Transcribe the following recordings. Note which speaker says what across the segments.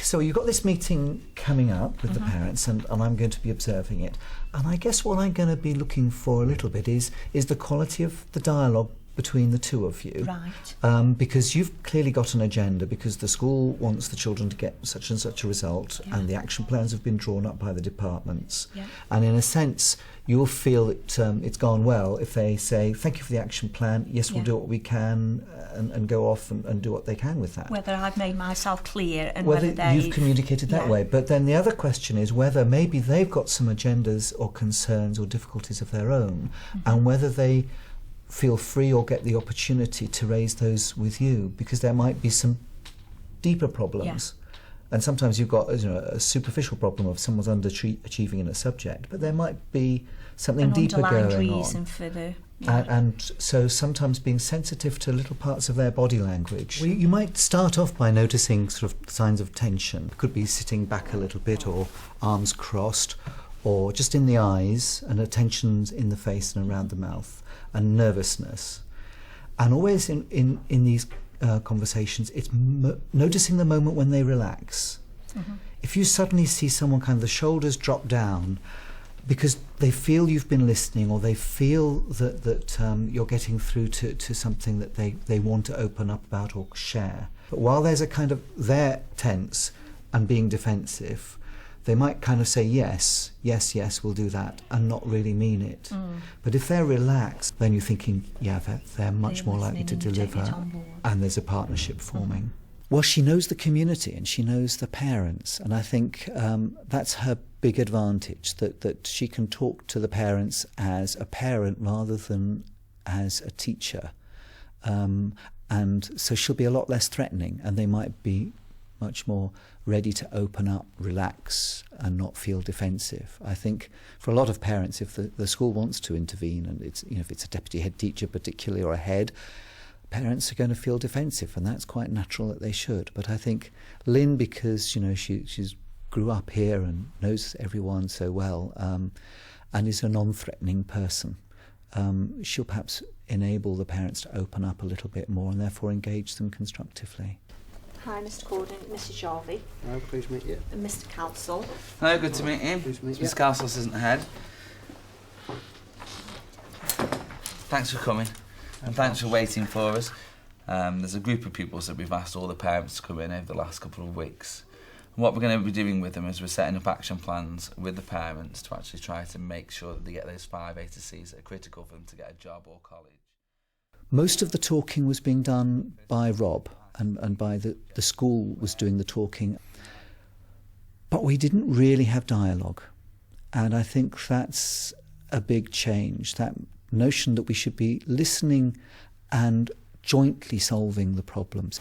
Speaker 1: so you've got this meeting coming up with the parents, and I'm going to be observing it. And I guess what I'm going to be looking for a little bit is the quality of the dialogue between the two of you.
Speaker 2: Right.
Speaker 1: Because you've clearly got an agenda, because the school wants the children to get such and such a result, and the action plans have been drawn up by the departments.
Speaker 2: Yeah.
Speaker 1: And in a sense, you'll feel that it's gone well if they say, thank you for the action plan, yes, we'll do what we can, and go off and do what they can with that.
Speaker 2: Whether I've made myself clear and
Speaker 1: whether
Speaker 2: whether
Speaker 1: you've communicated that way. But then the other question is whether maybe they've got some agendas or concerns or difficulties of their own, and whether they feel free or get the opportunity to raise those with you, because there might be some deeper problems. And sometimes you've got a superficial problem of someone's underachieving in a subject, but there might be something deeper going
Speaker 2: reason
Speaker 1: on.
Speaker 2: For the,
Speaker 1: and so sometimes being sensitive to little parts of their body language. Well, you might start off by noticing sort of signs of tension. It could be sitting back a little bit, or arms crossed, or just in the eyes, and tensions in the face and around the mouth, and nervousness. And always in these conversations, it's noticing the moment when they relax. If you suddenly see someone kind of the shoulders drop down because they feel you've been listening, or they feel that you're getting through to something that they want to open up about or share. But while there's a kind of, they're tense and being defensive, they might kind of say yes, we'll do that, and not really mean it. But if they're relaxed, then you're thinking, they're much more likely to deliver, and there's a partnership forming. Well, she knows the community and she knows the parents, and I think that's her big advantage, that she can talk to the parents as a parent rather than as a teacher. And so she'll be a lot less threatening, and they might be much more ready to open up, relax, and not feel defensive. I think for a lot of parents, if the school wants to intervene, and it's, if it's a deputy head teacher particularly, or a head, parents are going to feel defensive, and that's quite natural that they should. But I think Lynn, because she's grew up here and knows everyone so well, and is a non-threatening person, she'll perhaps enable the parents to open up a little bit more and therefore engage them constructively.
Speaker 2: Hi, Mr. Corden, Mrs. Jarvie.
Speaker 3: Hello, pleased to meet you.
Speaker 2: And Mr. Council.
Speaker 4: Hello, good to meet you.
Speaker 3: Pleased to meet you.
Speaker 4: Mr. Council, Assistant Head. Thanks for coming, and thanks for waiting for us. There's a group of pupils that we've asked all the parents to come in over the last couple of weeks. And what we're going to be doing with them is we're setting up action plans with the parents to actually try to make sure that they get those 5 A to C's that are critical for them to get a job or college.
Speaker 1: Most of the talking was being done by Rob, and by the school was doing the talking. But we didn't really have dialogue. And I think that's a big change, that notion that we should be listening and jointly solving the problems.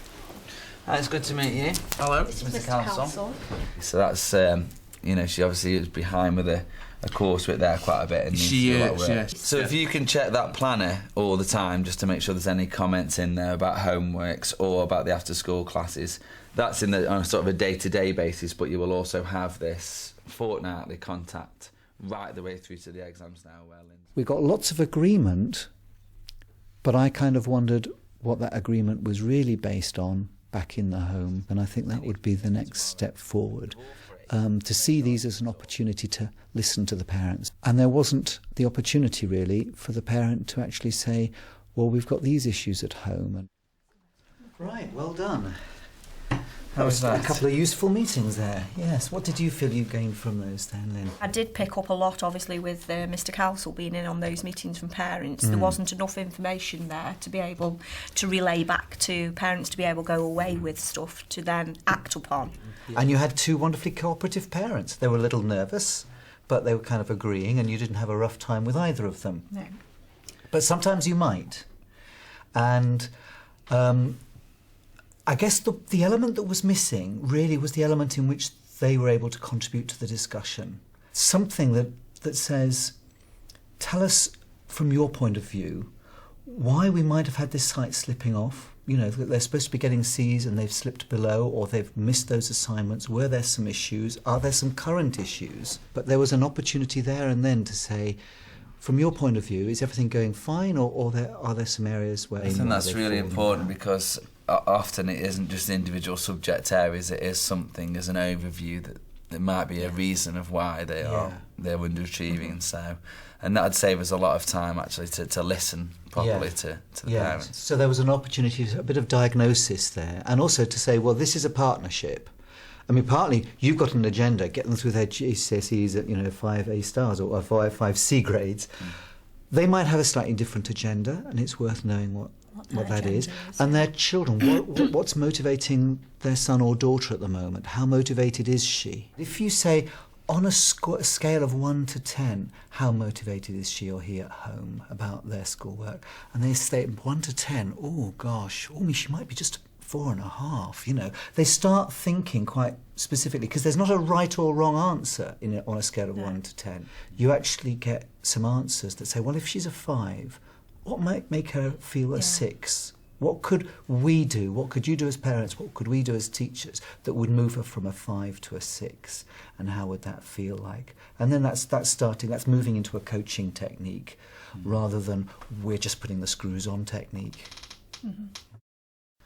Speaker 4: Hi, it's good to meet you. Hello, it's Mr. Council. So that's, she obviously is behind with a course with there quite a bit. And
Speaker 3: she is, yes.
Speaker 4: So if you can check that planner all the time just to make sure there's any comments in there about homeworks or about the after-school classes, that's on a sort of a day-to-day basis, but you will also have this fortnightly contact right the way through to the exams now.
Speaker 1: We got lots of agreement, but I kind of wondered what that agreement was really based on back in the home, and I think that would be the next step forward. To see these as an opportunity to listen to the parents. And there wasn't the opportunity really for the parent to actually say, well, we've got these issues at home. Right, well done.
Speaker 4: How was that?
Speaker 1: A couple of useful meetings there, yes. What did you feel you gained from those then, Lynn?
Speaker 2: I did pick up a lot, obviously, with Mr. Council being in on those meetings from parents. There wasn't enough information there to be able to relay back to parents to be able to go away with stuff to then act upon.
Speaker 1: And you had 2 wonderfully cooperative parents. They were a little nervous, but they were kind of agreeing, and you didn't have a rough time with either of them.
Speaker 2: No.
Speaker 1: But sometimes you might. And I guess the element that was missing really was the element in which they were able to contribute to the discussion. Something that says, tell us from your point of view why we might have had this site slipping off. That they're supposed to be getting C's and they've slipped below, or they've missed those assignments. Were there some issues? Are there some current issues? But there was an opportunity there and then to say, from your point of view, is everything going fine, or are there some areas where...
Speaker 4: I think that's really important, because often it isn't just individual subject areas, it is something as an overview that there might be a reason of why they're underachieving. So, and that'd save us a lot of time actually to listen properly to the parents.
Speaker 1: So there was an opportunity, a bit of diagnosis there, and also to say, well, this is a partnership. I mean, partly you've got an agenda, get them through their GCSEs at 5 A stars or 5 C grades. They might have a slightly different agenda, and it's worth knowing what that is. And their children, what's motivating their son or daughter at the moment? How motivated is she? If you say, on a scale of 1 to 10, how motivated is she or he at home about their schoolwork? And they say 1 to 10, oh gosh, she might be just 4.5, They start thinking quite specifically, because there's not a right or wrong answer on a scale of 1 to 10. You actually get some answers that say, well, if she's a 5, what might make her feel a 6? What could we do? What could you do as parents? What could we do as teachers that would move her from a 5 to a 6? And how would that feel like? And then that's moving into a coaching technique rather than we're just putting the screws on technique. Mm-hmm.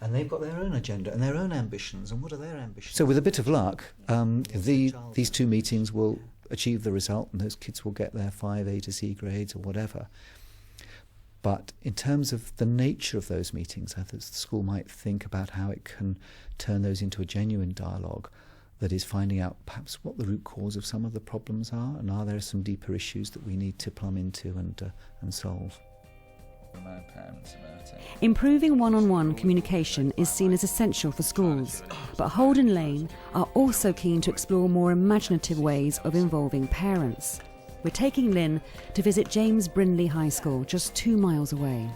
Speaker 1: And they've got their own agenda and their own ambitions. And what are their ambitions? So with a bit of luck, these 2 meetings will achieve the result, and those kids will get their 5 A to C grades or whatever. But in terms of the nature of those meetings, the school might think about how it can turn those into a genuine dialogue that is finding out perhaps what the root cause of some of the problems are, and are there some deeper issues that we need to plumb into and solve.
Speaker 5: Improving one-on-one communication is seen as essential for schools, but Holden Lane are also keen to explore more imaginative ways of involving parents. We're taking Lynn to visit James Brindley High School, just 2 miles away.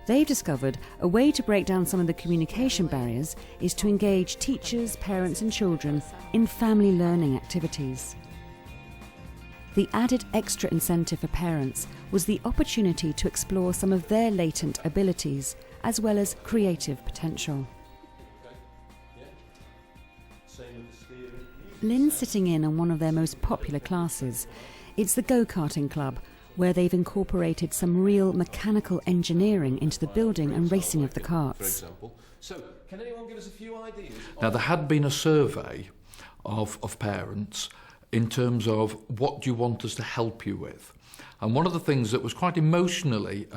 Speaker 5: They've discovered a way to break down some of the communication barriers is to engage teachers, parents and children in family learning activities. The added extra incentive for parents was the opportunity to explore some of their latent abilities as well as creative potential. Lynn's sitting in on one of their most popular classes. It's the go-karting club, where they've incorporated some real mechanical engineering into the building and racing of the karts.
Speaker 6: So, can anyone give us a few ideas? Now, there had been a survey of parents in terms of what do you want us to help you with. And one of the things that was quite emotionally,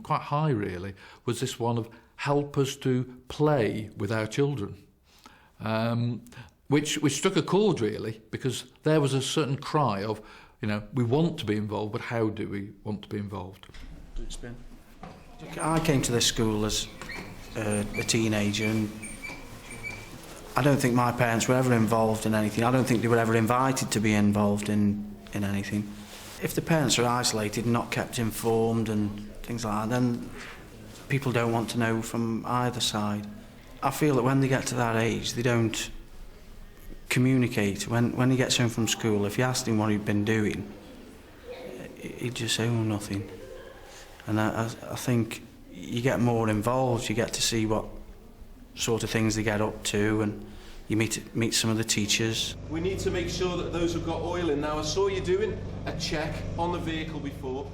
Speaker 6: quite high really, was this one of help us to play with our children. Which struck a chord really, because there was a certain cry of, we want to be involved, but how do we want to be involved?
Speaker 3: I came to this school as a teenager, and I don't think my parents were ever involved in anything. I don't think they were ever invited to be involved in anything. If the parents are isolated and not kept informed and things like that, then people don't want to know from either side. I feel that when they get to that age, they don't communicate. When he gets home from school, if you asked him what he'd been doing, he'd just say, nothing. And I think you get more involved, you get to see what sort of things they get up to, and you meet some of the teachers.
Speaker 6: We need to make sure that those who've got oil in now, I saw you doing a check on the vehicle before.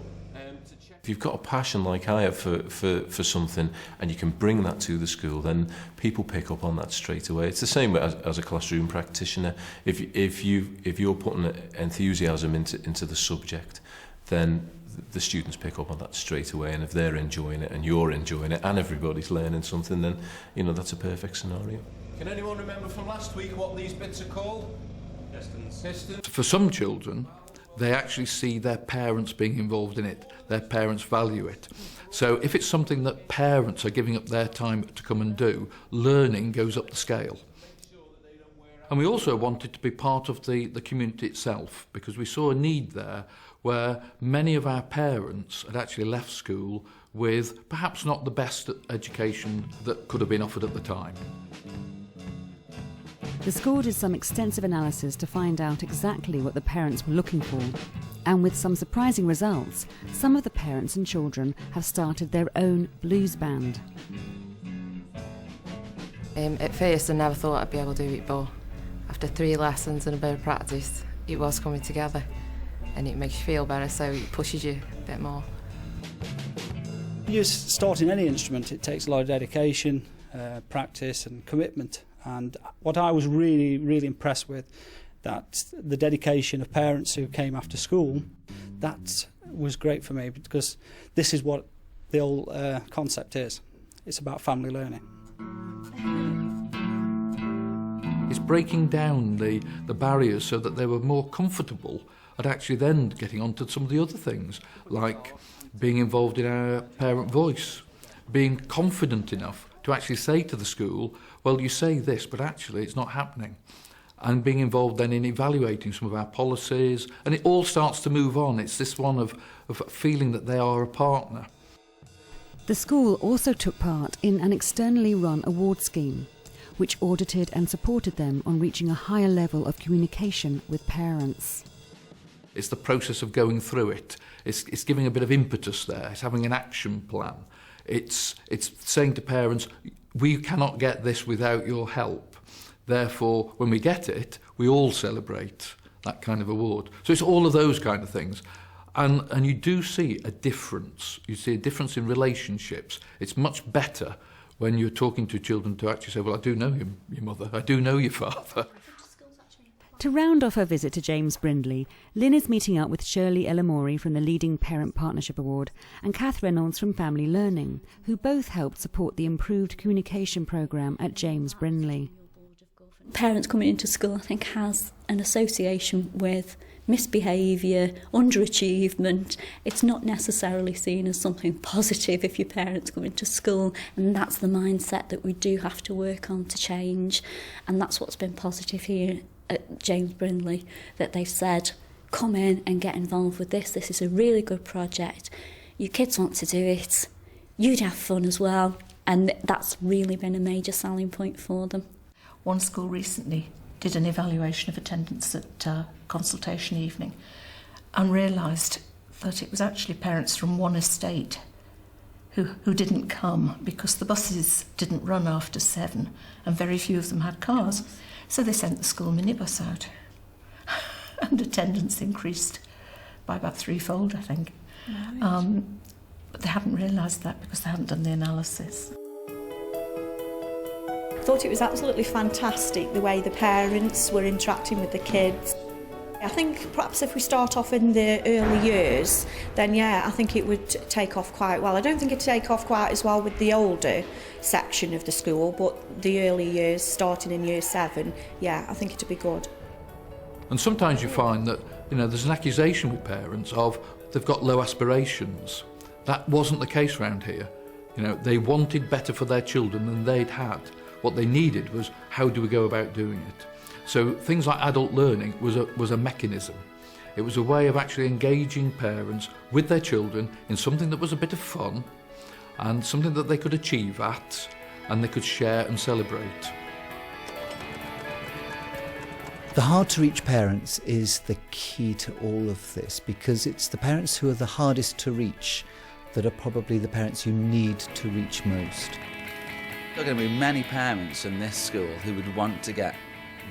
Speaker 7: If you've got a passion like I have for something and you can bring that to the school, then people pick up on that straight away. It's the same as a classroom practitioner. If you're putting enthusiasm into the subject, then the students pick up on that straight away, and if they're enjoying it and you're enjoying it and everybody's learning something, then that's a perfect scenario.
Speaker 6: Can anyone remember from last week what these bits are called? Pistons.
Speaker 8: For some children, they actually see their parents being involved in it. Their parents value it. So if it's something that parents are giving up their time to come and do, learning goes up the scale. And we also wanted to be part of the community itself, because we saw a need there where many of our parents had actually left school with perhaps not the best education that could have been offered at the time.
Speaker 5: The school did some extensive analysis to find out exactly what the parents were looking for. And with some surprising results, some of the parents and children have started their own blues band.
Speaker 9: At first I never thought I'd be able to do it, but after 3 lessons and a bit of practice, it was coming together, and it makes you feel better, so it pushes you a bit more.
Speaker 10: You're starting any instrument, it takes a lot of dedication, practice and commitment. And what I was really, really impressed with, that the dedication of parents who came after school, that was great for me, because this is what the whole concept is. It's about family learning.
Speaker 8: It's breaking down the barriers so that they were more comfortable at actually then getting onto some of the other things, like being involved in our parent voice, being confident enough to actually say to the school, well, you say this, but actually it's not happening. And being involved then in evaluating some of our policies, and it all starts to move on. It's this one of feeling that they are a partner.
Speaker 5: The school also took part in an externally run award scheme, which audited and supported them on reaching a higher level of communication with parents.
Speaker 8: It's the process of going through it. It's giving a bit of impetus there. It's having an action plan. It's saying to parents, we cannot get this without your help. Therefore, when we get it, we all celebrate that kind of award. So it's all of those kind of things. And you do see a difference. You see a difference in relationships. It's much better when you're talking to children to actually say, well, I do know your mother, I do know your father.
Speaker 5: To round off her visit to James Brindley, Lynn is meeting up with Shirley Elamori from the Leading Parent Partnership Award and Kath Reynolds from Family Learning, who both helped support the improved communication programme at James Brindley.
Speaker 11: Parents coming into school, I think, has an association with misbehaviour, underachievement. It's not necessarily seen as something positive if your parents come into school, and that's the mindset that we do have to work on to change. And that's what's been positive here at James Brindley, that they've said, come in and get involved with this. This is a really good project. Your kids want to do it. You'd have fun as well. And that's really been a major selling point for them.
Speaker 12: One school recently did an evaluation of attendance at consultation evening and realised that it was actually parents from one estate who didn't come because the buses didn't run after 7 and very few of them had cars. So they sent the school minibus out and attendance increased by about 3-fold, I think. Right. But they hadn't realised that because they hadn't done the analysis.
Speaker 2: I thought it was absolutely fantastic the way the parents were interacting with the kids. I think perhaps if we start off in the early years, then yeah, I think it would take off quite well. I don't think it'd take off quite as well with the older section of the school, but the early years, starting in year 7, yeah, I think it'd be good.
Speaker 8: And sometimes you find that, there's an accusation with parents of they've got low aspirations. That wasn't the case around here. They wanted better for their children than they'd had. What they needed was, how do we go about doing it? So things like adult learning was a mechanism. It was a way of actually engaging parents with their children in something that was a bit of fun and something that they could achieve at and they could share and celebrate.
Speaker 1: The hard-to-reach parents is the key to all of this, because it's the parents who are the hardest to reach that are probably the parents you need to reach most.
Speaker 4: There are going to be many parents in this school who would want to get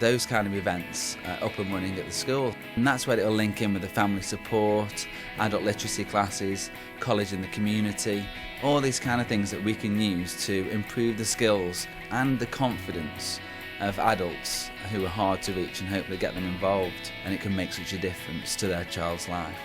Speaker 4: those kind of events up and running at the school, and that's where it'll link in with the family support, adult literacy classes, college in the community, all these kind of things that we can use to improve the skills and the confidence of adults who are hard to reach and hopefully get them involved, and it can make such a difference to their child's life.